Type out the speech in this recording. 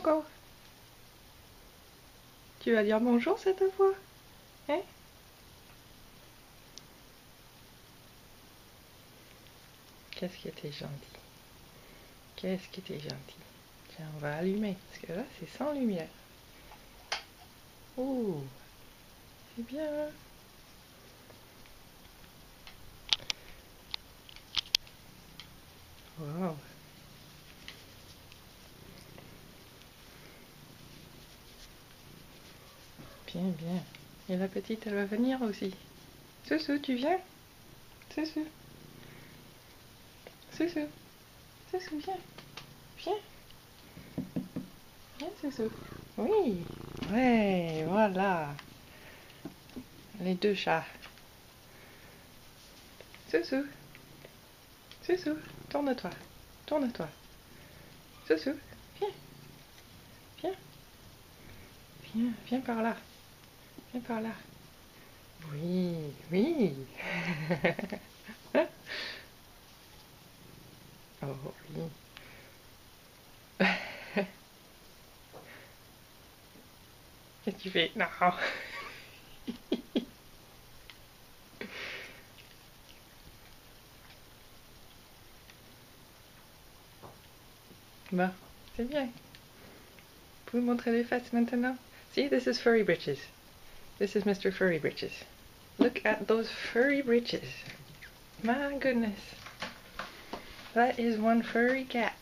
Coco. Tu vas dire bonjour cette fois? Hein? Qu'est-ce qui était gentil? Qu'est-ce qui était gentil? Tiens, on va allumer, parce que là, c'est sans lumière. Ouh, c'est bien. Wow. Bien, bien. Et la petite, elle va venir aussi. Soussou, tu viens? Soussou. Soussou. Soussou, viens. Viens. Viens, Soussou. Oui. Ouais, voilà. Les deux chats. Soussou. Soussou. Tourne-toi. Tourne-toi. Soussou. Viens. Viens. Viens. Viens par là. Viens par là. Oui. Oui. Oh oui. Qu'est-ce que tu fais? Non. Bon, c'est bien. Vous pouvez montrer les fesses maintenant? See, this is Furry Britches. This is Mr. Furry Britches. Look at those furry britches. My goodness. That is one furry cat.